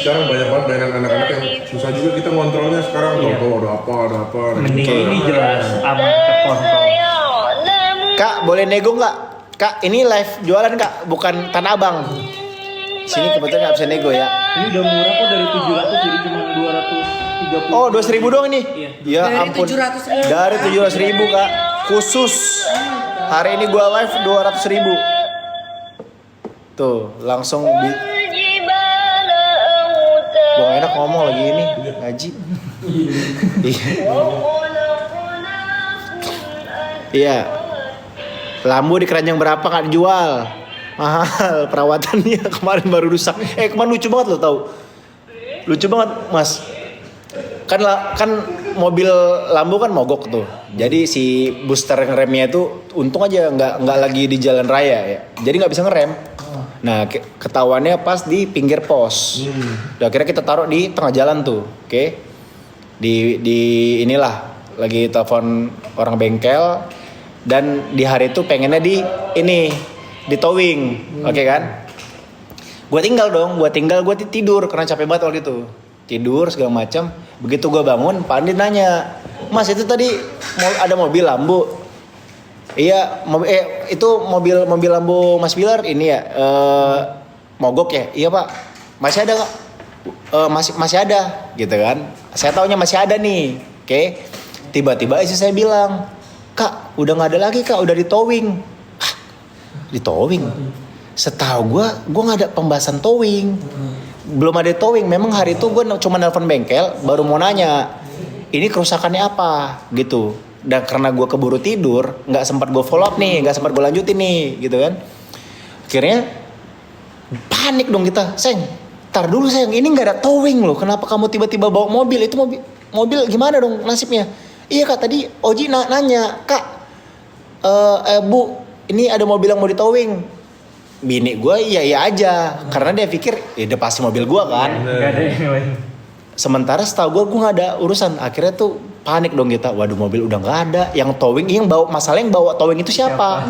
sekarang banyak banget mainan anak-anak yang susah juga kita ngontrolnya sekarang. Iya. Tuh, ada apa. Mending ini jelas aman terkontrol. Kak, boleh nego nggak? Kak, ini live jualan Kak, bukan Tanah Abang. Sini kebetulan nggak bisa nego ya. Ini udah murah kok, dari 700 jadi cuma 230. Oh, 200.000 doang ini? Iya. Ya Dari ampun. 700.000. Dari 700.000 Kak. Khusus hari ini gua live 200.000. Tuh, langsung gua gak enak ngomong lagi ini ngaji. Iya. Lambu di keranjang berapa nggak dijual? Mahal perawatannya, kemarin baru rusak. Kemarin lucu banget lo tau. Lucu banget Mas. Kan mobil Lambo kan mogok tuh. Jadi si booster ngeremnya itu untung aja nggak lagi di jalan raya ya. Jadi nggak bisa ngerem. Nah ketahuannya pas di pinggir pos. Udah akhirnya kita taruh di tengah jalan tuh. Oke. Di inilah lagi telepon orang bengkel. Dan di hari itu pengennya di towing. Oke kan? Gue tidur karena capek banget waktu itu. Tidur segala macam. Begitu gue bangun, Pak Andi nanya, Mas itu tadi ada mobil Lambo. Iya, itu mobil Lambo Mas Bilar ini ya mogok ya. Iya Pak, masih ada nggak? Masih ada, gitu kan? Saya taunya masih ada nih. Oke, tiba-tiba istri saya bilang, Kak, udah nggak ada lagi Kak, udah di towing. Di towing? Setahu gue nggak ada pembahasan towing. Belum ada towing. Memang hari itu gue cuma nelpon bengkel, baru mau nanya, ini kerusakannya apa, gitu. Dan karena gue keburu tidur, nggak sempat gue follow up nih, nggak sempat gue lanjutin nih, gitu kan. Akhirnya panik dong kita, Seng, tar dulu Seng, ini nggak ada towing loh. Kenapa kamu tiba-tiba bawa mobil? Itu mobil gimana dong nasibnya? Iya Kak, tadi Oji nanya, Kak, Bu, ini ada mobil yang mau di towing. Bini gue iya aja, karena dia pikir udah pasti mobil gue kan. Gak ada yang lain. Sementara setahu gue nggak ada urusan. Akhirnya tuh panik dong kita. Waduh, mobil udah nggak ada. Yang towing, yang bawa towing itu siapa?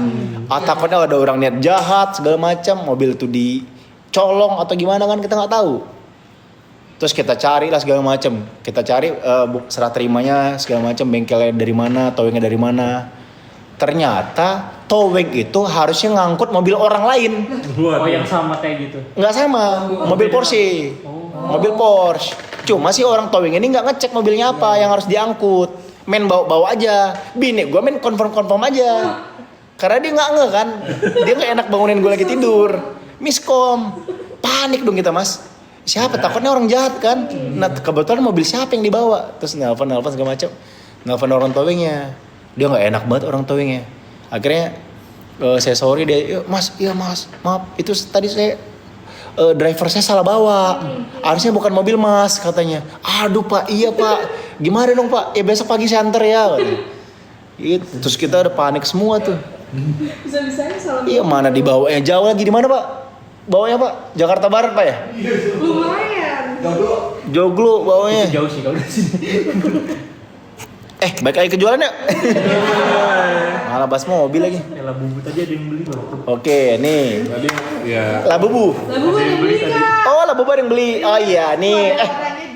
Takutnya ada orang niat jahat segala macam. Mobil itu dicolong atau gimana kan kita nggak tahu. Terus kita cari lah segala macam. Kita cari serah terimanya segala macam, bengkelnya dari mana, towingnya dari mana. Ternyata towing itu harusnya ngangkut mobil orang lain. Oh, yang sama kayak gitu. Nggak sama, mobil Porsche. Mobil Porsche. Cuma sih orang towing ini nggak ngecek mobilnya apa yang harus diangkut. Main bawa aja. Bini gue main confirm aja. Karena dia nggak kan. Dia nggak enak bangunin gue lagi tidur. Miskom. Panik dong kita Mas. Siapa? Takutnya orang jahat kan. Nah kebetulan mobil siapa yang dibawa. Terus nelfon segala macam. Nelfon orang towingnya. Dia nggak enak banget orang towingnya. Akhirnya saya sorry dia, iya mas, maaf itu tadi saya driver saya salah bawa, harusnya bukan mobil mas katanya. Aduh Pak, iya Pak, gimana dong Pak? Besok pagi saya antar ya. Itu terus kita udah panik semua tuh. Bisa-bisanya salah. Iya mana dibawanya jauh lagi di mana Pak? Bawanya Pak, Jakarta Barat Pak ya? Lumayan. Joglo bawanya. Jauh sih kalau di sini. Baik lagi kejualan yuk. Malah bahas mobil lagi. Lah bubut aja ada yang beli loh. Oke, nih. Tadi ya. Labubu. Lalu ada beli Kak. Oh, Labubu ada yang beli. Oh iya, nih.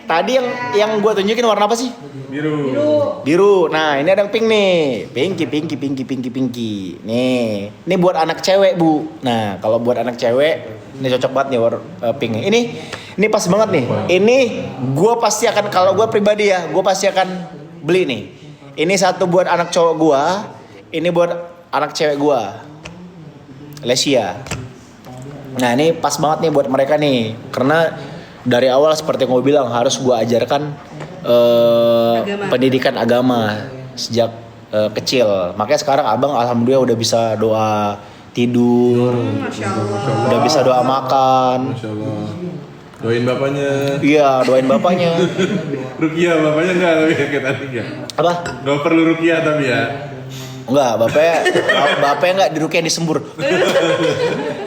Tadi yang gue tunjukin warna apa sih? Biru. Biru. Nah, ini ada yang pink nih. Pinky. Nih. Ini buat anak cewek, Bu. Nah, kalau buat anak cewek, ini cocok banget nih warna pink. Ini pas banget nih. Ini gue pasti akan, kalau gue pribadi ya, gue pasti akan beli nih. Ini satu buat anak cowok gue. Ini buat anak cewek gue. Lesia. Nah, ini pas banget nih buat mereka nih. Karena dari awal seperti yang gue bilang, harus gue ajarkan pendidikan agama sejak kecil. Makanya sekarang abang alhamdulillah udah bisa doa tidur, Masya Allah. udah bisa doa makan. Masya Allah. Doain bapaknya. Iya, doain bapaknya. Rukiah bapaknya enggak tapi kayak tadi enggak. Apa? Enggak perlu rukiah tapi ya. Enggak, bapaknya enggak dirukiah, disembur.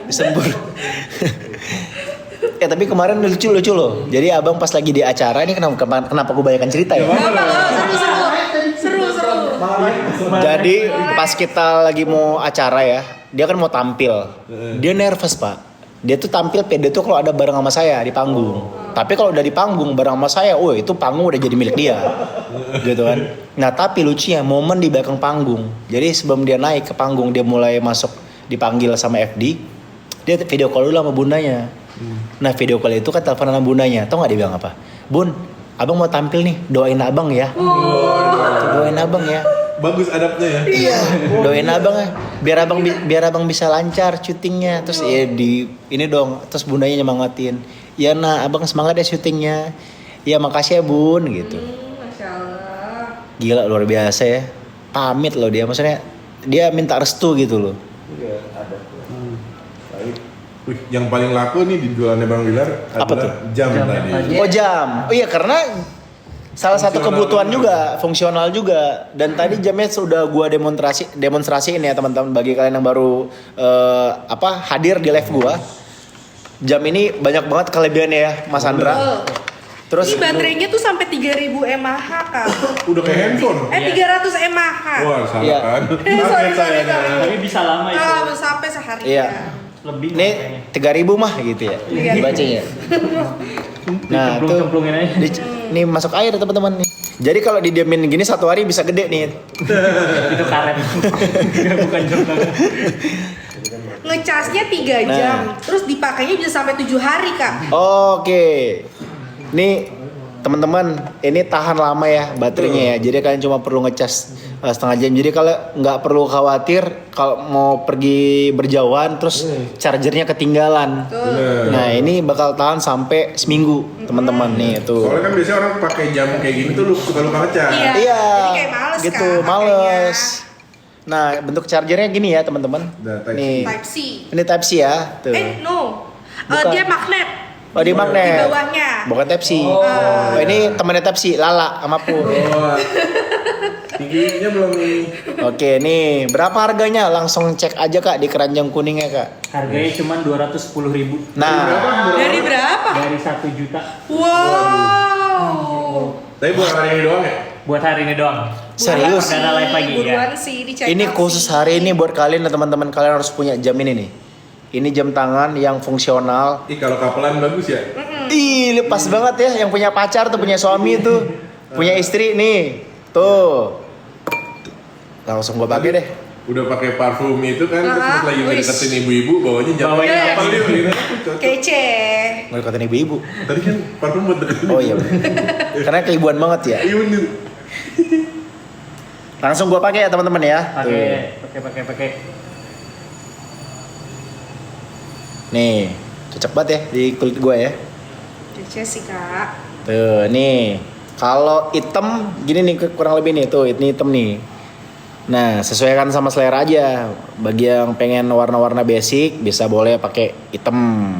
Disembur. Tapi kemarin lucu loh. Jadi abang pas lagi di acara ini kenapa gue banyakan cerita ya? Seru. Jadi pas kita lagi mau acara ya, dia kan mau tampil. Dia nervous Pak. Dia tuh tampil pede tuh kalau ada bareng sama saya di panggung. Tapi kalau udah di panggung bareng sama saya, itu panggung udah jadi milik dia. Gitu kan. Nah, tapi lucunya momen di belakang panggung. Jadi sebelum dia naik ke panggung, dia mulai masuk dipanggil sama FD. Dia video call dulu sama bundanya. Nah, video call itu kan telepon sama bundanya. Tahu enggak dia bilang apa? Bun, abang mau tampil nih, doain abang ya. Doain abang ya. Bagus adabnya ya. Iya, doain abang ya. Biar abang bisa lancar syutingnya. Terus ya di ini dong. Terus bundanya nyemangatin. Ya nah, abang semangat ya syutingnya. Ya makasih ya bun gitu. Masya Allah. Gila luar biasa ya. Pamit loh dia. Maksudnya dia minta restu gitu loh. Iya, ada. Wih, yang paling laku nih di jualannya Bang Wilar Apa adalah tuh? jam Jam tadi. tadi. Oh jam. Oh iya karena salah satu Fungsional kebutuhan juga. juga, fungsional juga. Dan tadi jamnya sudah gua demonstrasiin ya teman-teman bagi kalian yang baru hadir di live gua. Jam ini banyak banget kelebihannya ya, Mas Andra. Betul. Terus Ini baterainya tuh sampai 3000 mAh Kak. Udah kayak handphone. 300 mAh. Wah, salah Iya. kan? Sorry, Kaget saya. Tapi bisa lama itu. Sampai sehari. Iya. Lebih ini makanya. 3.000 mah gitu ya. 3.000. Dibacanya. Nah, tuh Cemplung-cemplungin aja. ini masuk air teman-teman nih. Jadi kalau didiamin gini 1 hari bisa gede nih. Itu karet. Bukan jam tangan. Ngecasnya 3 Nah. jam. Terus dipakainya bisa sampai 7 hari Kak. Oke. Nih teman-teman, ini tahan lama ya baterainya ya. Jadi kalian cuma perlu ngecas setengah jam. Jadi kalau nggak perlu khawatir kalau mau pergi berjauhan terus chargernya ketinggalan. Bener. Nah ini bakal tahan sampai seminggu teman-teman nih tuh. Soalnya kan biasanya orang pakai jam kayak gini tuh suka lupa ngecas. Iya. Iya, Jadi kayak males gitu, kan males. Nah bentuk chargernya gini ya teman-teman. Nah, Type C. Nih, Type C. ini Type C ya. Tuh. No. Bukan. Dia magnet. Oh di Di magnet. bawahnya. Bukan Type C. Oh. Oh, ini temannya Type C, Lala sama Pu. Oh, tingginya belum nih. Oke, nih berapa harganya? Langsung cek aja Kak di keranjang kuningnya Kak. Harganya cuma 210.000. Nah, Dari berapa? Dari 1 juta. Wow. Tapi buat hari ini doang ya? Buat hari ini doang. serius. Perdana live lagi ya. Buruan sih dicek. Ini khusus hari ini buat kalian dan teman-teman kalian harus punya jam ini nih. Ini jam tangan yang fungsional. Ih, kalau kapelan bagus ya? Ih, lepas banget ya yang punya pacar tuh, punya suami tuh, punya istri nih. Tuh. Langsung gua pakai deh. Udah pakai parfum itu kan, terus pas lagi wis. ngedeketin ibu-ibu, bawanya jam Bawanya kapal dia gitu. Kece. Nggak dikatain ibu-ibu. Tadi kan parfum buat deketin. Oh iya bener. Karena keibuan banget ya. Iya bener. Langsung gua pakai ya teman-teman ya. Tuh. Pakai. Nih, cocok banget ya di kulit gua ya. Kece sih Kak. Tuh, nih. Kalau hitam gini nih kurang lebih nih tuh, ini hitam nih. Nah, sesuaikan sama selera aja. Bagi yang pengen warna-warna basic bisa boleh pakai hitam.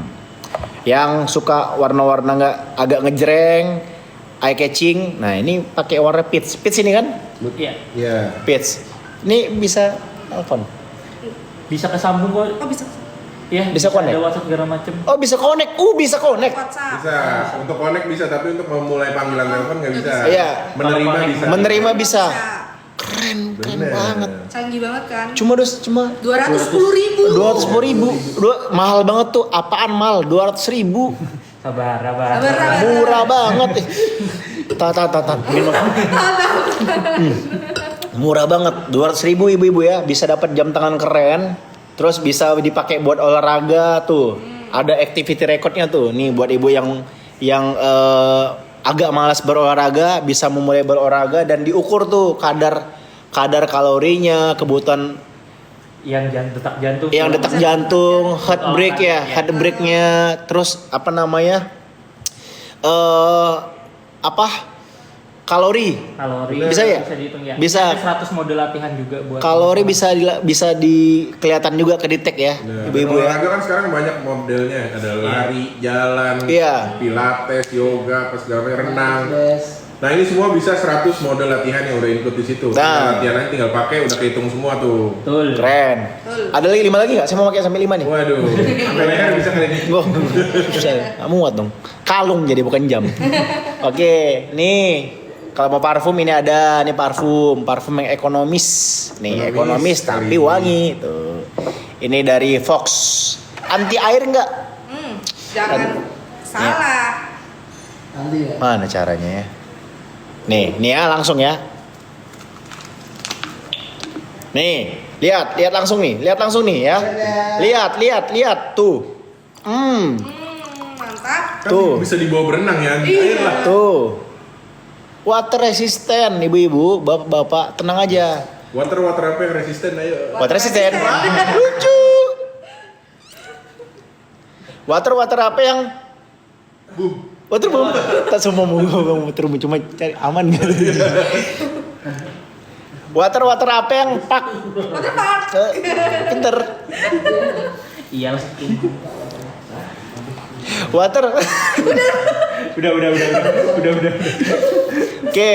Yang suka warna-warna nggak agak ngejreng, eye catching. Nah, ini pakai warna peach. Peach ini kan? Iya. Iya. Peach. Ini bisa telepon. Bisa kesambung kok. Oh bisa. Iya. Bisa connect? Ada WhatsApp segala macem. Oh, bisa connect. Bisa connect. WhatsApp. Bisa. Untuk connect bisa, tapi untuk memulai panggilan telepon nggak bisa. Iya. Menerima Kalau connect, bisa. Menerima bisa. Bisa. Keren Bener. banget. Canggih banget kan? Cuma 210.000. 210.000. Mahal banget tuh. Apaan mahal? 200.000. Sabar. Sabar. Murah banget. Minum. Murah banget. 200.000 ibu-ibu ya. Bisa dapat jam tangan keren. Terus bisa dipakai buat olahraga tuh. Ada activity recordnya tuh. Nih buat ibu yang agak malas berolahraga bisa memulai berolahraga dan diukur tuh kadar kalorinya, kebutuhan Yang detak jantung. heart break ya, heart breaknya, terus apa namanya kalori bisa ya? Bisa dihitung ya. Bisa. Ada 100 mode latihan juga buat Kalori bisa kelihatan juga kedetek ya, Nah, ibu-ibu ya. olahraga kan sekarang banyak modelnya, ada lari, jalan, Iya. pilates, yoga, apa segala macam, renang. Nah ini semua bisa 100 model latihan yang udah include di situ. Nah. Latihan nanti tinggal pakai, udah kehitung semua tuh. Betul. Keren. Ada lagi 5 lagi nggak? Saya mau pakai sampai 5 nih. Waduh, sampai leher bisa kali ini. Gue nggak muat dong. Kalung jadi bukan jam. Oke, nih kalau mau parfum ini ada nih parfum yang ekonomis. Nih ekonomis sekali. tapi wangi tuh. Ini dari Fox. Anti air nggak? Jangan salah. Mana caranya ya? Nih ya langsung ya. Nih, lihat langsung nih ya. Lihat tuh. Mantap. Kan Tuh. bisa dibawa berenang ya. Iya. Ayo lah. Tuh. Water resistant, ibu-ibu, bapak-bapak, tenang aja. Water apa yang resisten ayo. Water resistant. Lucu. Water apa yang Boom. water boom? Tak semua mau water boom, cuma cari aman gitu. Water apa yang pak? Water park. Pinter. Iya lah. Water. Udah. Oke.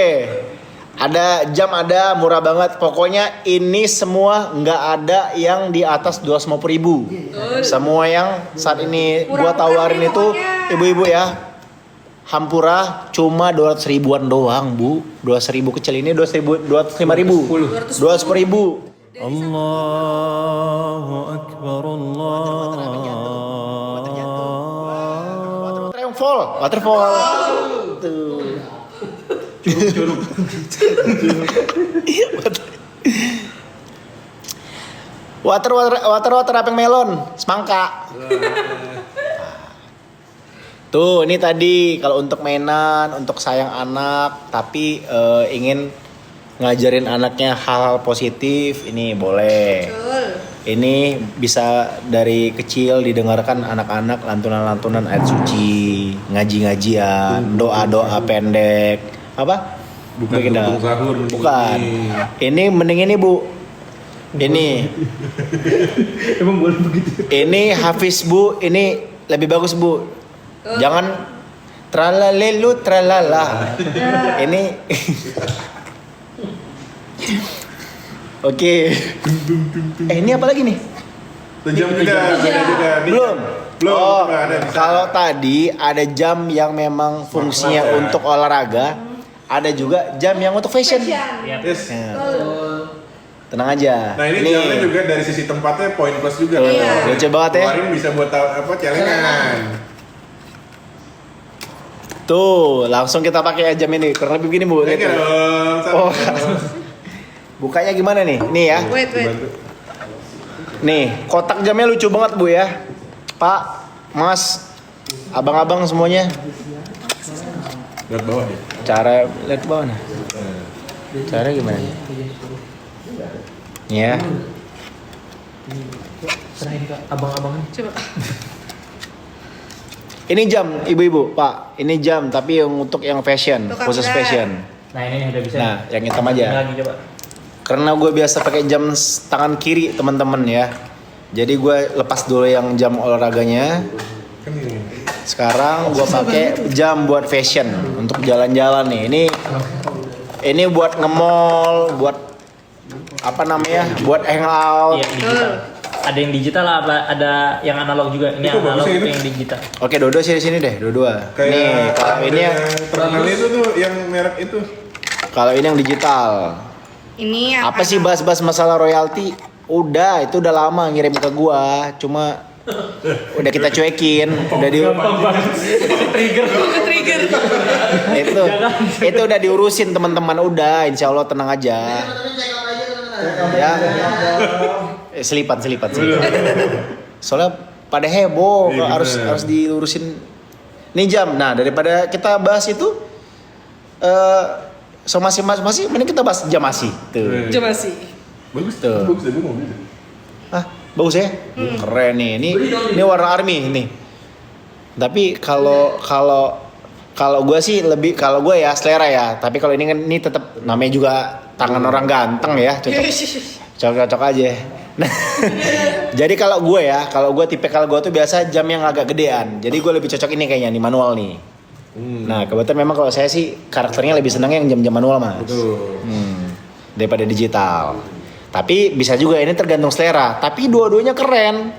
Ada jam, ada murah banget. Pokoknya ini semua nggak ada yang di atas 250.000. Semua yang saat ini gua tawarin Murah-murah itu pokoknya. ibu-ibu ya. Hampura cuma 200.000-an doang, Bu. 200.000 kecil ini 200.000, 205.000. 210.000. Allahu Akbar Waterfall. Tuh. Curug. Water apeng melon, semangka. Tuh, ini tadi kalau untuk mainan, untuk sayang anak, tapi ingin ngajarin anaknya hal-hal positif, ini boleh. Betul. Ini bisa dari kecil didengarkan anak-anak lantunan-lantunan ayat suci, ngaji-ngajian, doa-doa pendek. Apa? Bukan Bikin dah. tunggu sahur. Bukan. Ini mending ini, Bu. Ini. Emang boleh begitu? Ini Hafiz, Bu. Ini lebih bagus, Bu. Jangan tralalelu tralala. Ini Oke. Ini apa lagi nih? Jam juga, ada juga. Nih, Belum. Belum. Oh, coba ada di sana. kalau tadi ada jam yang memang fungsinya Smart watch, ya. untuk olahraga, ada juga jam yang untuk fashion. Iya. Yes. Ya, Betul. tenang aja. Nah ini jamnya juga dari sisi tempatnya poin plus juga. Tuh, Iya. lucu banget ya. Keluarin bisa buat celengan. Tuh, langsung kita pakai jam ini. Kurang lebih begini, Bu. Oke Lihat tuh. dong. Oh. Bukanya gimana nih? Nih ya. Wait. Dibantu. Nih, kotak jamnya lucu banget, Bu ya. Pak, Mas, abang-abang semuanya. Lihat bawah ya. Cara lihat ke bawah nah. Cara gimana? Nih ya. Serahin ke abang-abangnya. Coba. Ini jam, ibu-ibu, Pak. Ini jam, tapi yang untuk yang fashion, Untuk khusus kamu, fashion. Nah ini udah bisa. Nah, yang hitam Ini aja. lagi coba. Karena gue biasa pakai jam tangan kiri, teman-teman ya. Jadi gue lepas dulu yang jam olahraganya. Kan ini. Sekarang gue pakai jam buat fashion untuk jalan-jalan nih. Ini buat nge-mall, buat apa namanya? Buat hangout. Iya digital. Ada yang digital apa? Ada yang analog juga. Ini Itu analog, bagusnya itu itu. yang digital. Oke, dua-dua sini deh, dua-dua. Kayak Nih, kalau ini yang terkenal itu tuh yang merek itu. kalau ini yang digital. Ini Apa sih bahas-bahas masalah royalti? Udah, itu udah lama ngirim ke gua. Cuma udah kita cuekin, udah di Gampang banget. Trigger. Trigger. itu udah diurusin teman-teman, udah, insya Allah tenang aja. Ya. Selipan. Soalnya pada heboh, Iya, harus bener. harus diurusin. Nih jam. Nah, daripada kita bahas itu masih mending kita bahas jam masih. Tuh. Coba sih. Bagus Tuh. Bagus deh gue mau beli. Ah, bagus ya? Keren nih. Ini warna army ini. Tapi kalau gue sih lebih, kalau gue ya selera ya. Tapi kalau ini kan ini tetap namanya juga tangan orang ganteng ya. Cocok aja. Nah, jadi kalau gue tipikal gue tuh biasa jam yang agak gedean. Jadi gue lebih cocok ini kayaknya nih, manual nih. Nah, kebetulan memang kalau saya sih karakternya lebih senangnya yang jam-jam manual, Mas. Betul. Daripada digital. Tapi bisa juga, ini tergantung selera. Tapi dua-duanya keren.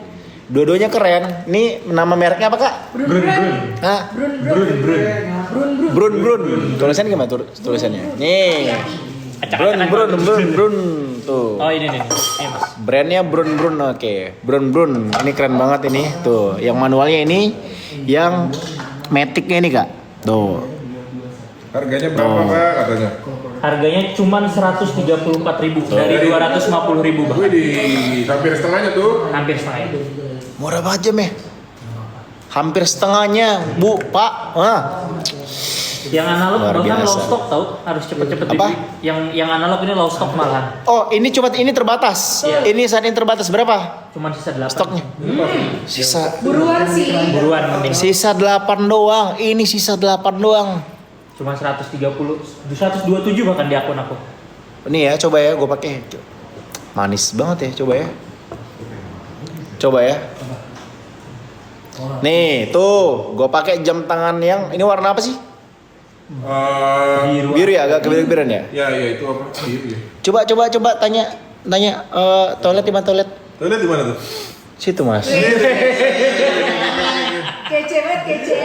Ini nama mereknya apa, Kak? Hah? Brun. Tulisannya gimana tulisannya? Nih. Brun. Tuh. Oh ini Mas. Brandnya Brun. Oke. Brun. Ini keren banget ini. Tuh, yang manualnya ini, yang matic-nya ini Kak. Tuh. Harganya berapa Kak katanya? Harganya cuma 134.000 dari 250.000 Bang. Wih, hampir setengahnya tuh. Hampir setengah. Murah banget Jam ya. Hampir setengahnya, Bu, Pak. Yang analog Luar bahkan biasa. low stock tahu, harus cepet-cepet Apa? dibeli. Yang analog ini low stock malahan. Oh, ini terbatas. Iya. Ini saat ini terbatas berapa? Cuman sisa 8. Stoknya. Sisa Buruan sih. Buruan mending. sisa 8 doang. Ini sisa 8 doang. Cuma 127 bahkan di akun aku. Nih ya, coba ya gue pakai. Manis banget ya, coba ya. Coba ya. Nih, tuh, gue pakai jam tangan yang ini warna apa sih? Biru ya, agak kebiru-biruan ya. Ya itu apa? Biru ya. Coba tanya toilet di mana toilet? Toilet di mana tuh? Situ, Mas. Kece banget, kece.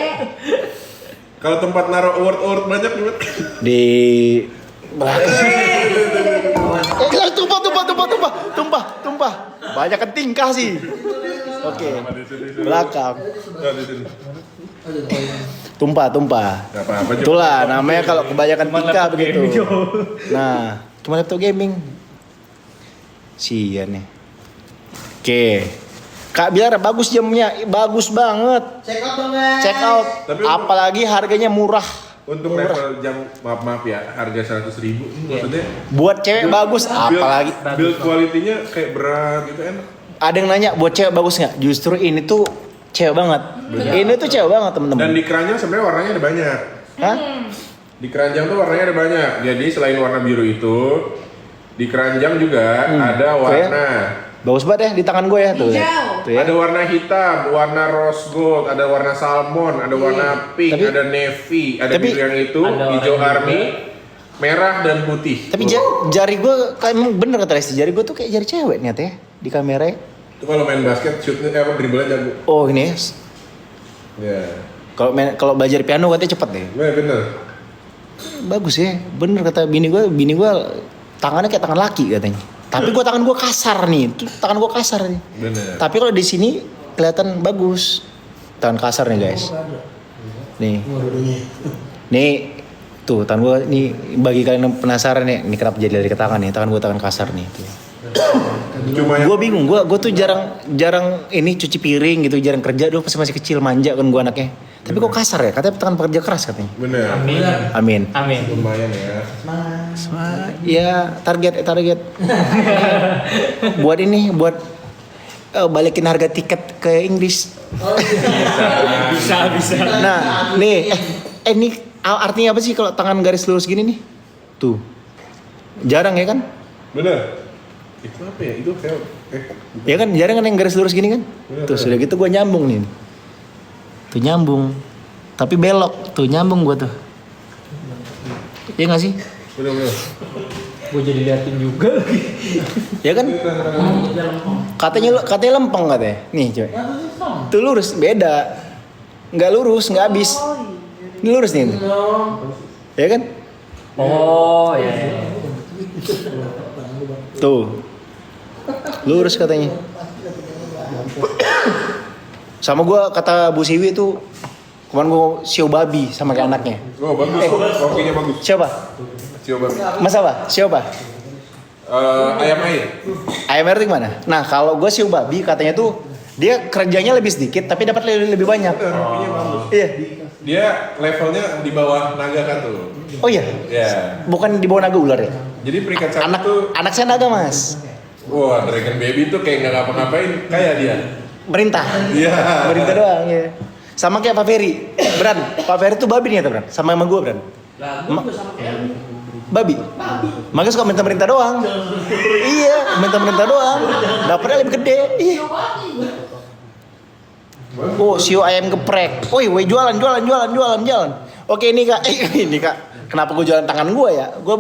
Kalau tempat naruh award banyak di mana? Di belakang. Tumpah. Banyak kan tingkah sih. Oke. Belakang. Nah, di sini. Tumpah. Gak apa-apa. Itulah namanya kalau kebanyakan tingkah begitu. Nah, cuma laptop gaming. Sian nih. Oke. Kak Bilar bagus jamnya, bagus banget. Check out. Tapi Apalagi harganya murah. Untuk level jam maaf ya harga 100.000 maksudnya Buat cewek bagus, apalagi build quality-nya kayak berat gitu enak. ada yang nanya buat cewek bagus nggak? Justru ini tuh cewek banget. Ini tuh cewek banget temen-temen. Dan di keranjang sebenarnya warnanya ada banyak. Hah? Di keranjang tuh warnanya ada banyak. Jadi selain warna biru itu, di keranjang juga ada warna. Bagus banget ya di tangan gue ya tuh. Hijau. Tuh ya. Ada warna hitam, warna rose gold, ada warna salmon, ada warna pink, Tapi- ada navy, ada tapi- biru yang itu, Ada hijau oranye army, merah dan putih. Tapi jari gue kayak emang bener kata Resti, jari gue tuh kayak jari cewek nih ya di kamera. Itu kalau main basket shootnya dribblenya jago. Oh ini ya. Ya, Kalau belajar piano katanya cepet deh. bener. Bagus ya, bener kata bini gue tangannya kayak tangan laki katanya. Tapi gue tangan gue kasar nih, tuh tangan gue kasar nih. Bener. Tapi kalau di sini kelihatan bagus. Tangan kasar nih guys. Nih tuh tangan gue nih bagi kalian yang penasaran nih, ini kenapa jadi dari tangan nih? Tangan gue tangan kasar nih. Tuh. Cuma yang Gue bingung, gue tuh jarang ini cuci piring gitu, jarang kerja dulu pas masih kecil manja kan gue anaknya. Tapi kok kasar ya? Katanya tangan pekerja keras katanya. bener. Amin. Amin. Lumayan ya. Ya target. buat balikin harga tiket ke Inggris. Bisa. Nah, nih ini artinya apa sih kalau tangan garis lurus gini nih? Tuh. Jarang ya kan? Bener. Itu apa ya? Itu kayak Ya kan jarang kan yang garis lurus gini kan? Bener, Tuh sudah gitu gue nyambung nih. Tuh nyambung. Tapi belok, tuh nyambung gue tuh. Iya gak sih? bener. Gue jadi liatin juga. Ya kan? Katanya lempeng katanya. Nih coba. Tuh lurus, beda. Nggak lurus, nggak habis. Ini lurus nih. Ya kan? Oh ya. Tuh. Lurus katanya. Sama gue kata Bu Siwi tuh kemarin gue siu babi sama kayak anaknya. Oh bagus, kokinya bagus. Siapa? Coba. Mas apa? Siapa? Ayam air. Ayam air itu gimana? Nah kalau gue siu babi katanya tuh dia kerjanya lebih sedikit tapi dapat lebih banyak. Kokinya bagus. Iya. Dia levelnya di bawah naga kan tuh. Oh iya. Ya. Bukan di bawah naga ular ya? Jadi peringkat satu Anak tuh, anak saya naga mas. wah Dragon Baby tuh kayak nggak ngapa-ngapain, kayak dia. Merintah. Iya. Merintah doang ya. Sama kayak Pak Ferry. Bran. Pak Ferry tuh babi nih ya Bran. Sama gue Bran. Babi. Makanya suka minta merintah doang. Iya, minta merintah doang. Dapatnya lebih gede. Iya. Oh, siu ayam geprek. Woi, jualan. Oke, ini Kak. Kenapa gue jualan tangan gue ya? Gue